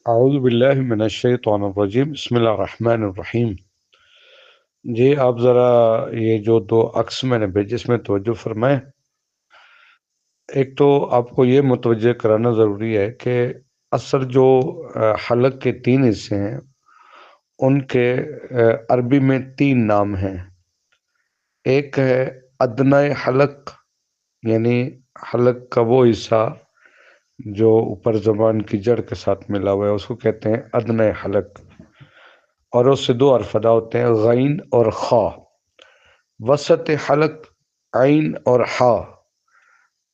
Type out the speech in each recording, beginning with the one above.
اعوذ باللہ من الشیطان الرجیم، بسم اللہ الرحمن الرحیم۔ جی آپ ذرا یہ جو دو عکس میں نے بھیجے اس میں توجہ فرمائیں۔ ایک تو آپ کو یہ متوجہ کرانا ضروری ہے کہ اثر جو حلق کے 3 حصے ہیں ان کے عربی میں 3 نام ہیں۔ ایک ہے ادنی حلق، یعنی حلق کا وہ حصہ جو اوپر زبان کی جڑ کے ساتھ ملا ہوا ہے، اس کو کہتے ہیں ادنی حلق، اور اس سے 2 حرف ادا ہوتے ہیں، غین اور خا۔ وسط حلق عین اور حا،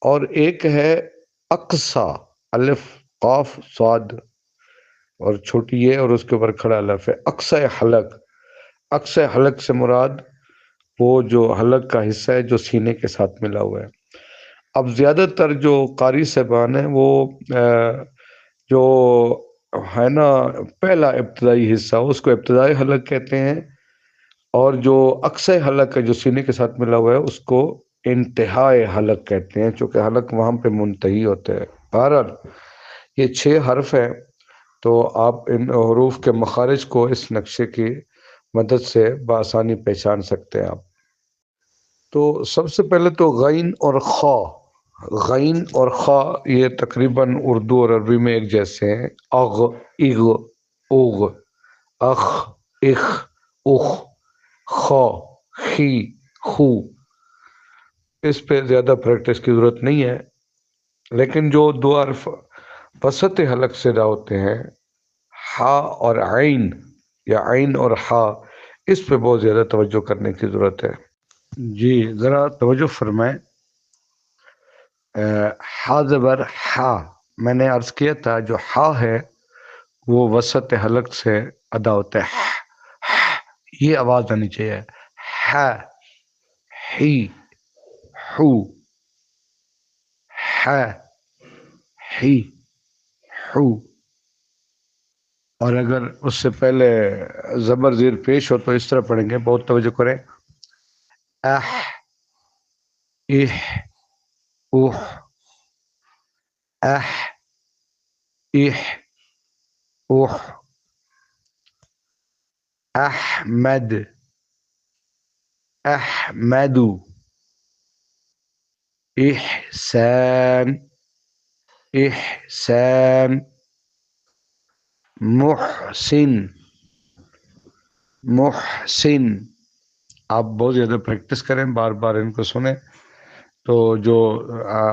اور ایک ہے اقصا، الف قاف صاد اور چھوٹی ہے اور اس کے اوپر کھڑا الف ہے، اقصا حلق۔ اقصا حلق سے مراد وہ جو حلق کا حصہ ہے جو سینے کے ساتھ ملا ہوا ہے۔ اب زیادہ تر جو قاری صاحبان ہیں وہ جو ہے نا پہلا ابتدائی حصہ اس کو ابتدائی حلق کہتے ہیں، اور جو اقصی حلق ہے جو سینے کے ساتھ ملا ہوا ہے اس کو انتہائی حلق کہتے ہیں، چونکہ حلق وہاں پہ منتہی ہوتے ہیں۔ بہرحال یہ 6 حرف ہیں، تو آپ ان حروف کے مخارج کو اس نقشے کی مدد سے بآسانی پہچان سکتے ہیں آپ۔ تو سب سے پہلے تو غین اور خا۔ غین اور خا یہ تقریباً اردو اور عربی میں ایک جیسے ہیں، اغ، اغ، اوغ، اخ، اخ، اخ، خا، خی، خو۔ اس پہ زیادہ پریکٹس کی ضرورت نہیں ہے، لیکن جو 2 حرف وسط حلق سے ادا ہوتے ہیں، ہا اور عین یا عین اور ہا، اس پہ بہت زیادہ توجہ کرنے کی ضرورت ہے۔ جی ذرا توجہ فرمائیں۔ ہا زبر ہا، میں نے عرض کیا تھا جو ہا ہے وہ وسط حلق سے ادا ہوتا ہے، یہ آواز آنی چاہیے، ہا، ہی، ہو، ہا، ہی، ہو۔ اور اگر اس سے پہلے زبر زیر پیش ہو تو اس طرح پڑھیں گے، بہت توجہ کریں، اح، اح، اوح، اح، اح، اوح، احمد، احمد، احسان، احسان، محسن، محسن۔ آپ بہت زیادہ پریکٹس کریں، بار بار ان کو سنیں، تو جو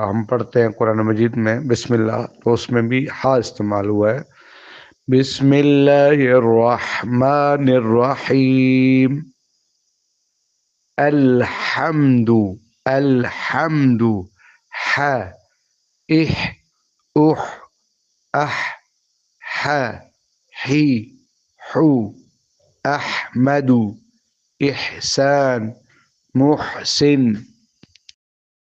ہم پڑھتے ہیں قرآن مجید میں بسم اللہ، تو اس میں بھی ہا استعمال ہوا ہے، بسم اللہ الرحمن الرحیم، الحمد، الحمد، ح، اح، اح، اح، ح، حی، حو، احمد، احسان، محسن،